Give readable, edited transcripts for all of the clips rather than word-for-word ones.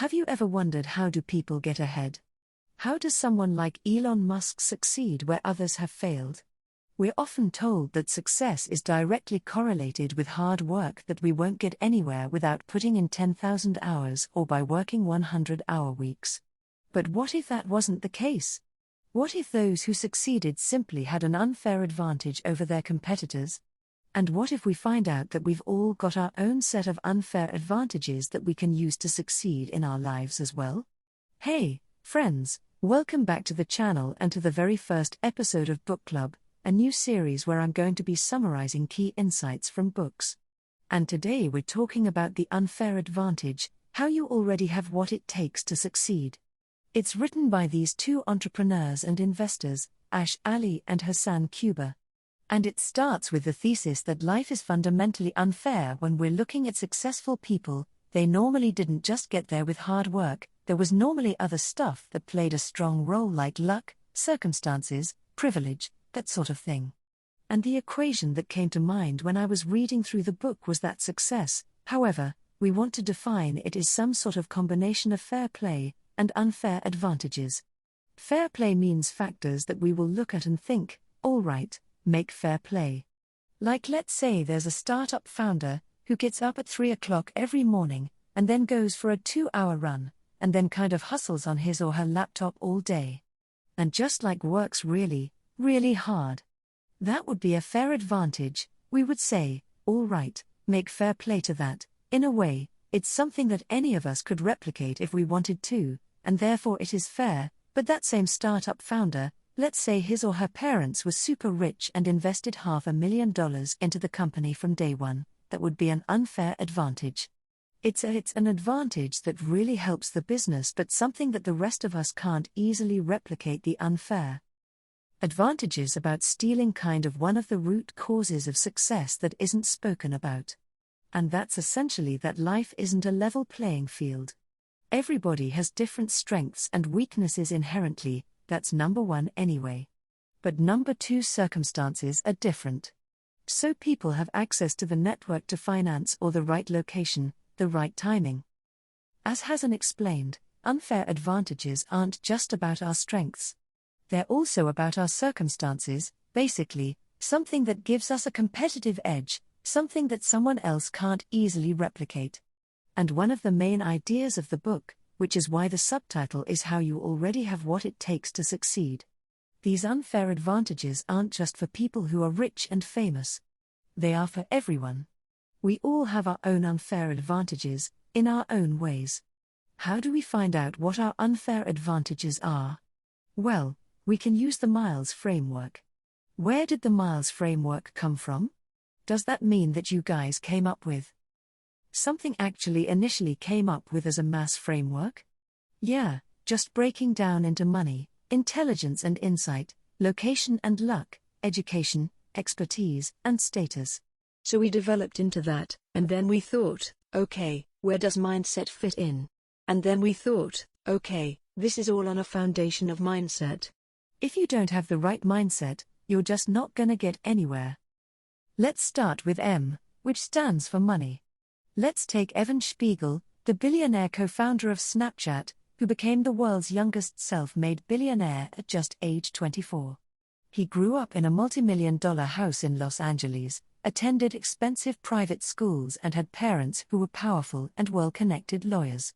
Have you ever wondered, how do people get ahead? How does someone like Elon Musk succeed where others have failed? We're often told that success is directly correlated with hard work, that we won't get anywhere without putting in 10,000 hours or by working 100-hour weeks. But what if that wasn't the case? What if those who succeeded simply had an unfair advantage over their competitors? And what if we find out that we've all got our own set of unfair advantages that we can use to succeed in our lives as well? Hey, friends, welcome back to the channel and to the very first episode of Book Club, a new series where I'm going to be summarizing key insights from books. And today we're talking about the unfair advantage, how you already have what it takes to succeed. It's written by these two entrepreneurs and investors, Ash Ali and Hassan Kuba. And it starts with the thesis that life is fundamentally unfair. When we're looking at successful people, they normally didn't just get there with hard work, there was normally other stuff that played a strong role, like luck, circumstances, privilege, that sort of thing. And the equation that came to mind when I was reading through the book was that success, however, we want to define it as some sort of combination of fair play and unfair advantages. Fair play means factors that we will look at and think, all right, make fair play. Like, let's say there's a startup founder who gets up at 3 o'clock every morning and then goes for a 2-hour run, and then kind of hustles on his or her laptop all day. And just like works really, really hard. That would be a fair advantage. We would say, all right, make fair play to that. In a way, it's something that any of us could replicate if we wanted to, and therefore it is fair. But that same startup founder, let's say his or her parents were super rich and invested $500,000 into the company from day one, that would be an unfair advantage. It's an advantage that really helps the business, but something that the rest of us can't easily replicate. The unfair advantages about stealing kind of one of the root causes of success that isn't spoken about. And that's essentially that life isn't a level playing field. Everybody has different strengths and weaknesses inherently. That's number one anyway. But number two, circumstances are different. So people have access to the network to finance, or the right location, the right timing. As Hassan explained, unfair advantages aren't just about our strengths. They're also about our circumstances, basically, something that gives us a competitive edge, something that someone else can't easily replicate. And one of the main ideas of the book, which is why the subtitle is How You Already Have What It Takes to Succeed. These unfair advantages aren't just for people who are rich and famous. They are for everyone. We all have our own unfair advantages, in our own ways. How do we find out what our unfair advantages are? Well, we can use the Miles framework. Where did the Miles framework come from? Does that mean that you guys came up with something actually initially came up with as a mass framework? Yeah, just breaking down into money, intelligence and insight, location and luck, education, expertise, and status. So we developed into that, and then we thought, okay, where does mindset fit in? And then we thought, okay, this is all on a foundation of mindset. If you don't have the right mindset, you're just not gonna get anywhere. Let's start with M, which stands for money. Let's take Evan Spiegel, the billionaire co-founder of Snapchat, who became the world's youngest self-made billionaire at just age 24. He grew up in a multi-million-dollar house in Los Angeles, attended expensive private schools, and had parents who were powerful and well-connected lawyers.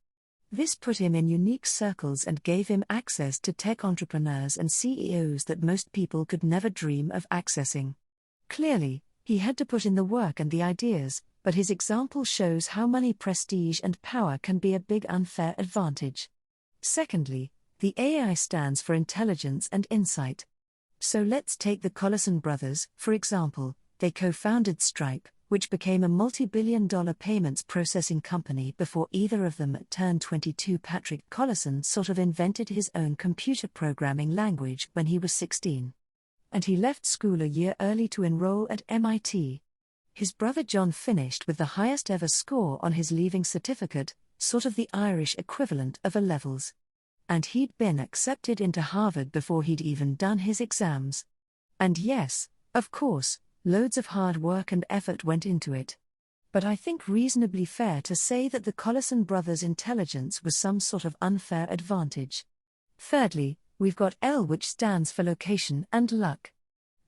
This put him in unique circles and gave him access to tech entrepreneurs and CEOs that most people could never dream of accessing. Clearly, he had to put in the work and the ideas, but his example shows how money, prestige, and power can be a big unfair advantage. Secondly, the AI stands for intelligence and insight. So let's take the Collison brothers, for example. They co-founded Stripe, which became a multi-billion-dollar payments processing company before either of them turned 22. Patrick Collison sort of invented his own computer programming language when he was 16. And he left school a year early to enroll at MIT. His brother John finished with the highest ever score on his leaving certificate, sort of the Irish equivalent of A-levels. And he'd been accepted into Harvard before he'd even done his exams. And yes, of course, loads of hard work and effort went into it. But I think reasonably fair to say that the Collison brothers' intelligence was some sort of unfair advantage. Thirdly, we've got L, which stands for location and luck.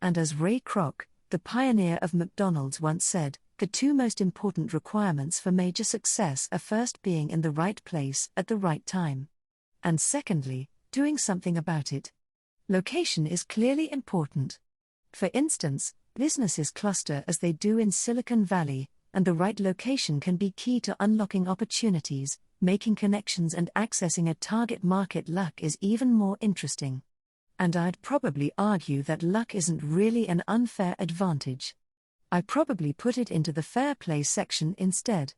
And as Ray Kroc, the pioneer of McDonald's, once said, the two most important requirements for major success are first being in the right place at the right time, and secondly, doing something about it. Location is clearly important. For instance, businesses cluster as they do in Silicon Valley, and the right location can be key to unlocking opportunities, making connections and accessing a target market. Luck is even more interesting. And I'd probably argue that luck isn't really an unfair advantage. I probably put it into the fair play section instead.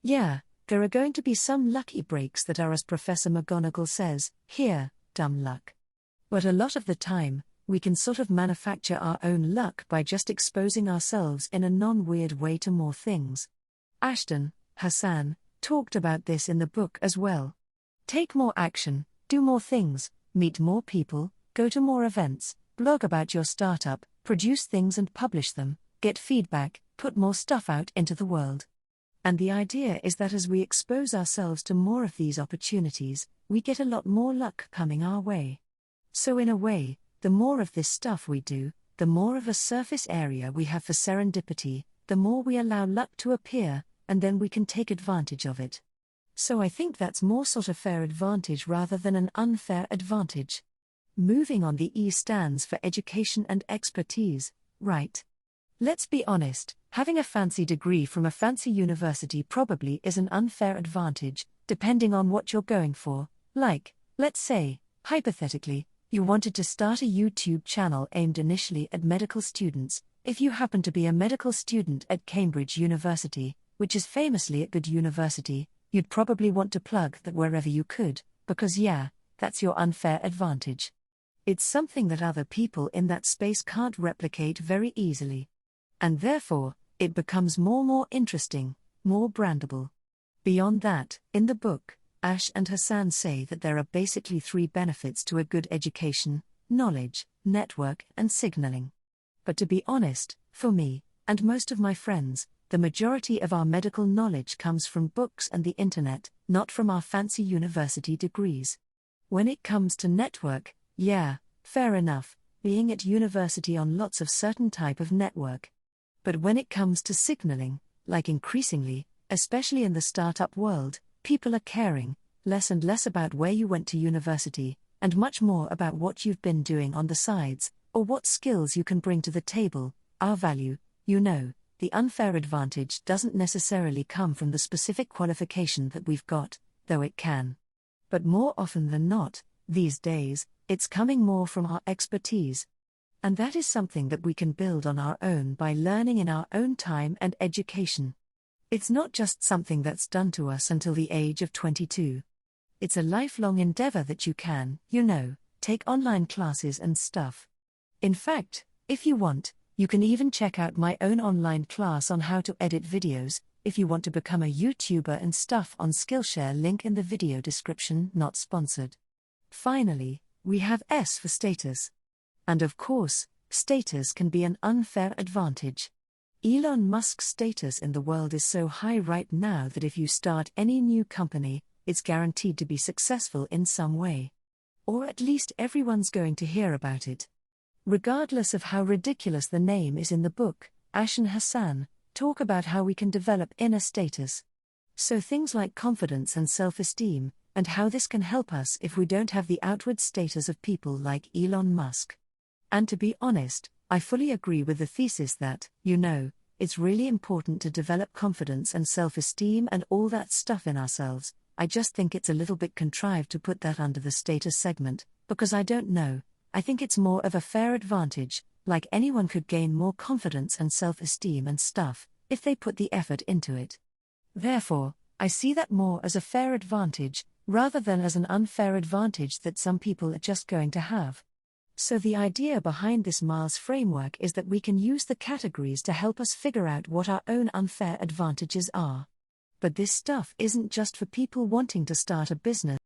Yeah, there are going to be some lucky breaks that are, as Professor McGonagall says, here, dumb luck. But a lot of the time, we can sort of manufacture our own luck by just exposing ourselves in a non-weird way to more things. Ashton Hassan talked about this in the book as well. Take more action, do more things, meet more people, go to more events, blog about your startup, produce things and publish them, get feedback, put more stuff out into the world. And the idea is that as we expose ourselves to more of these opportunities, we get a lot more luck coming our way. So in a way, the more of this stuff we do, the more of a surface area we have for serendipity, the more we allow luck to appear, and then we can take advantage of it. So I think that's more sort of fair advantage rather than an unfair advantage. Moving on, the E stands for education and expertise, right? Let's be honest, having a fancy degree from a fancy university probably is an unfair advantage, depending on what you're going for. Like, let's say, hypothetically, you wanted to start a YouTube channel aimed initially at medical students. If you happen to be a medical student at Cambridge University, which is famously a good university, you'd probably want to plug that wherever you could, because yeah, that's your unfair advantage. It's something that other people in that space can't replicate very easily. And therefore, it becomes more interesting, more brandable. Beyond that, in the book, Ash and Hassan say that there are basically 3 benefits to a good education: knowledge, network, and signaling. But to be honest, for me, and most of my friends, the majority of our medical knowledge comes from books and the internet, not from our fancy university degrees. When it comes to network, yeah, fair enough, being at university on lots of certain type of network. But when it comes to signaling, like increasingly, especially in the startup world, people are caring less and less about where you went to university, and much more about what you've been doing on the sides, or what skills you can bring to the table. Our value, the unfair advantage doesn't necessarily come from the specific qualification that we've got, though it can. But more often than not, these days, it's coming more from our expertise. And that is something that we can build on our own by learning in our own time and education. It's not just something that's done to us until the age of 22. It's a lifelong endeavor that you can, take online classes and stuff. In fact, if you want, you can even check out my own online class on how to edit videos, if you want to become a YouTuber and stuff, on Skillshare, link in the video description, not sponsored. Finally, we have S for status. And of course, status can be an unfair advantage. Elon Musk's status in the world is so high right now that if you start any new company, it's guaranteed to be successful in some way. Or at least everyone's going to hear about it. Regardless of how ridiculous the name is in the book, Ash and Hassan talk about how we can develop inner status. So things like confidence and self-esteem, and how this can help us if we don't have the outward status of people like Elon Musk. And to be honest, I fully agree with the thesis that, it's really important to develop confidence and self-esteem and all that stuff in ourselves. I just think it's a little bit contrived to put that under the status segment, because I don't know, I think it's more of a fair advantage, like anyone could gain more confidence and self-esteem and stuff, if they put the effort into it. Therefore, I see that more as a fair advantage, rather than as an unfair advantage that some people are just going to have. So the idea behind this Miles framework is that we can use the categories to help us figure out what our own unfair advantages are. But this stuff isn't just for people wanting to start a business.